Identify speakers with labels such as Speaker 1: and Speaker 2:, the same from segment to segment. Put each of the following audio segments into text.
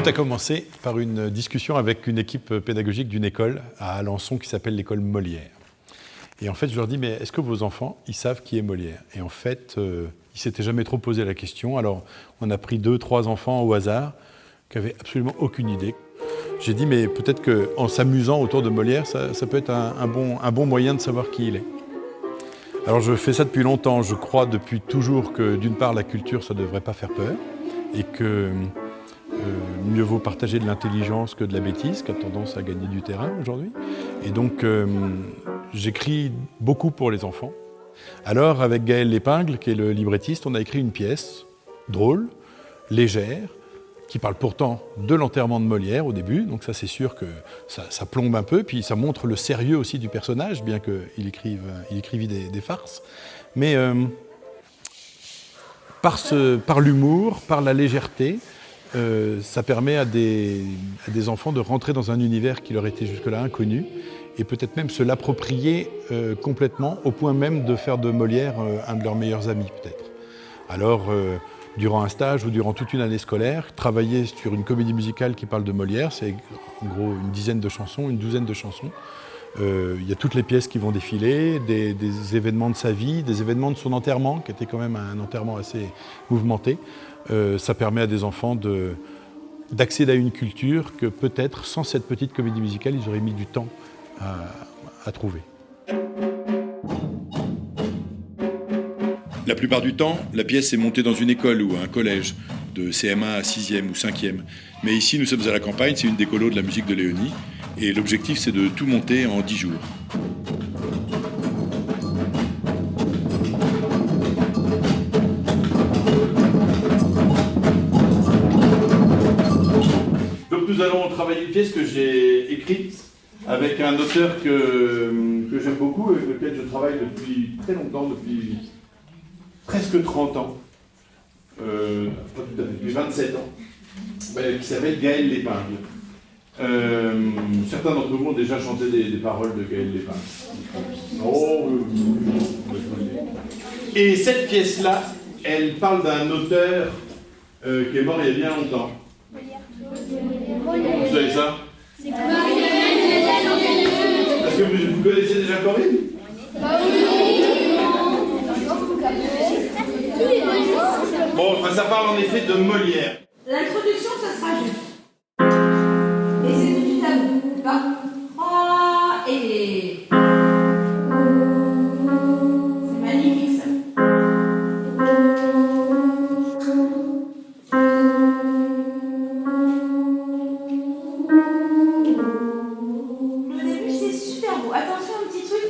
Speaker 1: a commencé par une discussion avec une équipe pédagogique d'une école à Alençon qui s'appelle l'école Molière. Et en fait, je leur dis, mais est-ce que vos enfants, ils savent qui est Molière? Et en fait, ils ne s'étaient jamais trop posé la question. Alors, on a pris 2-3 enfants au hasard qui n'avaient absolument aucune idée. J'ai dit, mais peut-être qu'en s'amusant autour de Molière, ça peut être un bon moyen de savoir qui il est. Alors, je fais ça depuis longtemps. Je crois depuis toujours que, d'une part, la culture, ça ne devrait pas faire peur. Et que mieux vaut partager de l'intelligence que de la bêtise, qui a tendance à gagner du terrain aujourd'hui. Et donc, j'écris beaucoup pour les enfants. Alors, avec Gaël Lépingle, qui est le librettiste, on a écrit une pièce drôle, légère, qui parle pourtant de l'enterrement de Molière au début. Donc ça, c'est sûr que ça plombe un peu. Puis ça montre le sérieux aussi du personnage, bien qu'il écrivit des farces. Mais par l'humour, par la légèreté, ça permet à des enfants de rentrer dans un univers qui leur était jusque-là inconnu et peut-être même se l'approprier complètement, au point même de faire de Molière un de leurs meilleurs amis, peut-être. Alors, durant un stage ou durant toute une année scolaire, travailler sur une comédie musicale qui parle de Molière, c'est en gros une douzaine de chansons. Il y a toutes les pièces qui vont défiler, des événements de sa vie, des événements de son enterrement, qui était quand même un enterrement assez mouvementé. Ça permet à des enfants d'accéder à une culture que peut-être, sans cette petite comédie musicale, ils auraient mis du temps à trouver.
Speaker 2: La plupart du temps, la pièce est montée dans une école ou un collège, de CM1 à 6e ou 5e. Mais ici, nous sommes à la campagne, c'est une des colos de la musique de Léonie, et l'objectif, c'est de tout monter en 10 jours.
Speaker 1: Donc nous allons travailler une pièce que j'ai écrite avec un auteur que j'aime beaucoup et avec lequel je travaille depuis très longtemps, depuis presque 30 ans, pas tout à fait, depuis 27 ans, qui s'appelle Gaël Lépingle. Certains d'entre vous ont déjà chanté des paroles de Gaël Lépingle. Oh, et cette pièce-là, elle parle d'un auteur qui est mort il y a bien longtemps. Vous savez ça? Est-ce que vous connaissez déjà Corinne? Bon, enfin, ça parle en effet de Molière.
Speaker 3: L'introduction, ça sera juste. Et c'est tout de suite à vous. Pas. Oh, et. C'est magnifique ça. Le début, c'est super beau. Attention, un petit truc.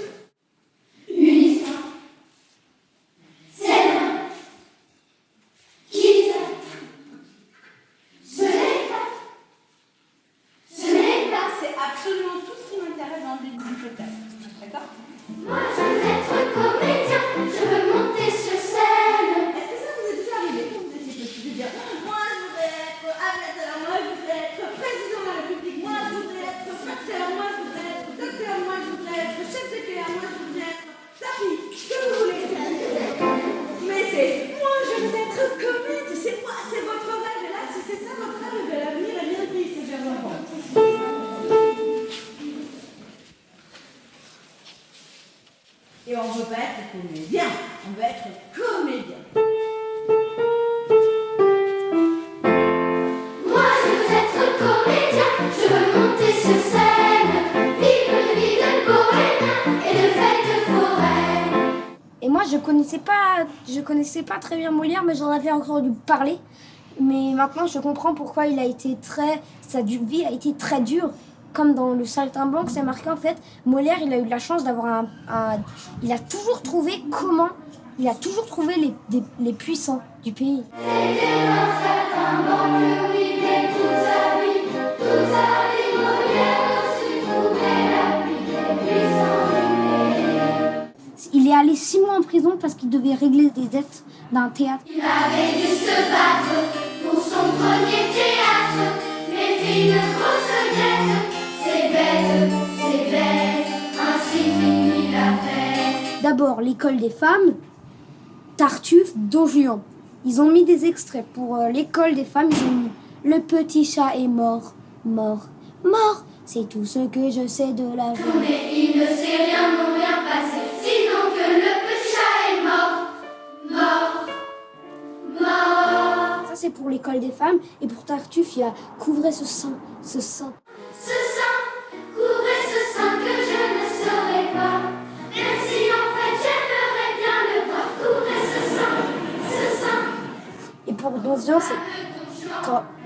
Speaker 4: Une histoire. C'est là. Qui ça? Ce n'est pas. Ce n'est pas.
Speaker 3: C'est absolument tout ce qui m'intéresse dans le début du podcast. D'accord?
Speaker 4: Moi je veux être comédien, je veux monter sur scène.
Speaker 3: Est-ce que ça vous est déjà arrivé quand vous étiez petit de dire moi je voudrais être aviateur, moi je voudrais être président de la République, moi je voudrais être facteur, moi je voudrais être docteur, moi je voudrais être chef de guerre, moi je voudrais être ta fille, ce que vous voulez. Mais c'est moi je veux être comédien, c'est moi, c'est votre rêve. Et là, si c'est ça votre rêve, l'avenir est bien triste, chers enfants. Et on ne veut pas être comédien, on veut être comédien.
Speaker 4: Moi je veux être comédien, je veux monter sur scène, vivre une vie de bohème et de fête de forêt.
Speaker 5: Et moi, je connaissais pas très bien Molière, mais j'en avais entendu parler. Mais maintenant, je comprends pourquoi sa vie a été très dure. Comme dans le Saltimbanque, c'est marqué en fait, Molière, il a eu de la chance d'avoir il a toujours trouvé les puissants du pays.
Speaker 4: C'est que dans Saltimbanque, oui, mais toute sa vie, Molière a su trouver la vie des puissants du pays.
Speaker 5: Il est allé 6 mois en prison parce qu'il devait régler des dettes d'un théâtre.
Speaker 4: Il avait dû se battre pour son premier théâtre, mais fit de grosses dettes. C'est bête, ainsi finit la fête.
Speaker 5: D'abord, l'école des femmes, Tartuffe, Don Juan. Ils ont mis des extraits. Pour l'école des femmes, ils ont mis Le petit chat est mort, mort, mort. C'est tout ce que je sais de la journée.
Speaker 4: Mais il ne s'est rien, non rien passé, sinon que le petit chat est mort, mort, mort.
Speaker 5: Ça, c'est pour l'école des femmes. Et pour Tartuffe, il y a couvrez ce sein, ce sein.
Speaker 4: Ce sein, couvrez ce sein que je ne saurais pas. Même si en fait j'aimerais bien le voir. Couvrez ce sein, ce sein.
Speaker 5: Et pour Don Juan, c'est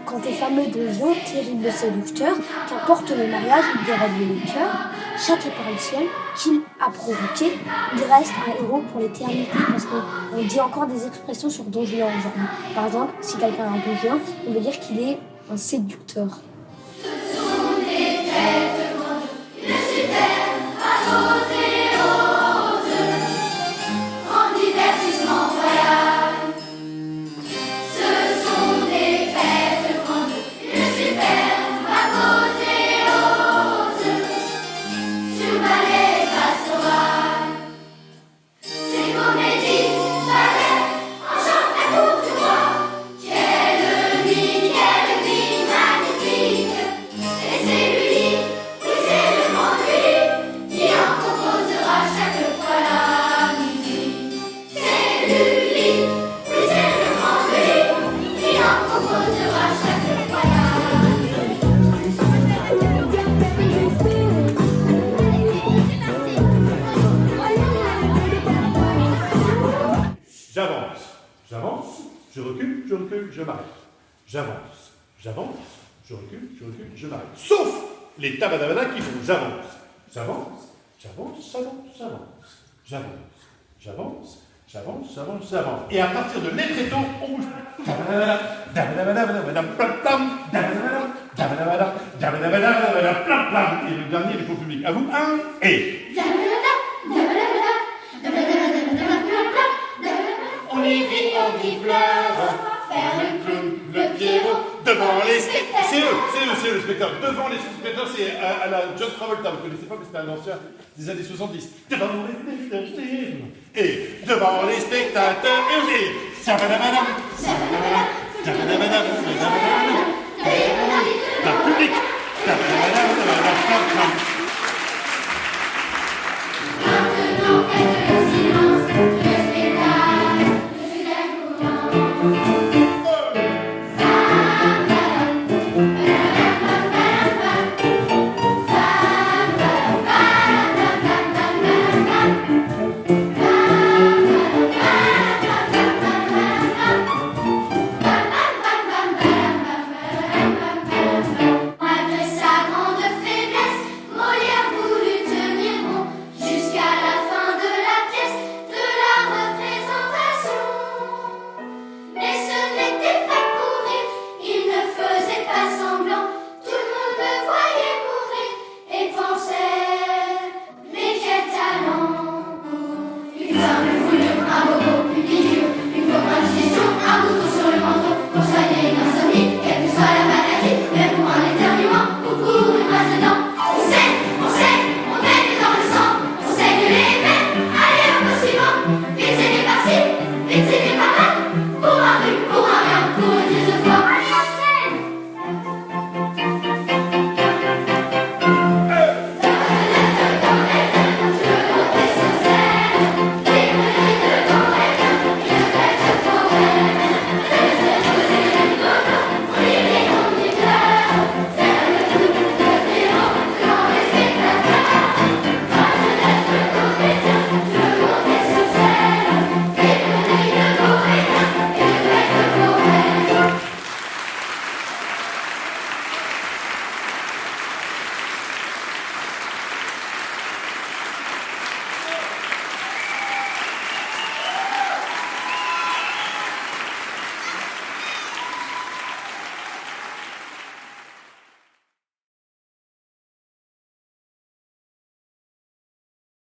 Speaker 5: quand tes fameux donjons, terribles séducteurs, qu'importe le mariage, il dérobe le cœur, châtié par le ciel, qu'il a provoqué, il reste un héros pour l'éternité, parce qu'on dit encore des expressions sur Don Juan aujourd'hui. Par exemple, si quelqu'un a un Don Juan, on veut dire qu'il est un séducteur.
Speaker 4: Ce sont des fêtes grandes, une superbe apothéose, grand divertissement royal. Ce sont des fêtes grandes, une superbe apothéose, sur ballet pastoral. Ces comédies, ballets, enchantent la cour du roi. Quelle vie magnifique! Et c'est Lully, oui c'est le grand Lully, qui en composera chaque fois la musique. C'est Lully, oui c'est le grand Lully, qui en composera chaque fois la musique.
Speaker 6: J'avance, je recule, je m'arrête. J'avance, je recule, je m'arrête. Sauf les tabadabada qui font j'avance. Et à partir de l'étreto, on bouge. Et le dernier, il est pour le public. À vous, un, et. On y rit, on y pleure, faire le clown, le Pierrot, devant les spectateurs. C'est le spectateur. Devant les spectateurs, c'est à la John Travolta. Vous ne connaissez pas, mais c'était un ancien des années 70. Devant les spectateurs. Et devant les spectateurs. Et aussi. Sabadabadam, sabadabadam, le public.
Speaker 4: Maintenant faites le silence, le spectacle, le final coulant. Malgré sa grande faiblesse, Molière voulut tenir bon jusqu'à la fin de la pièce, de la représentation. Mais ce n'était pas pour rire, il ne faisait pas semblant. Tout le monde le voyait mourir et pensait, mais quel talent! Une femme, une foulure, un bobo, une figure, une pauvre indigestion, un bouton sur le menton pour soigner une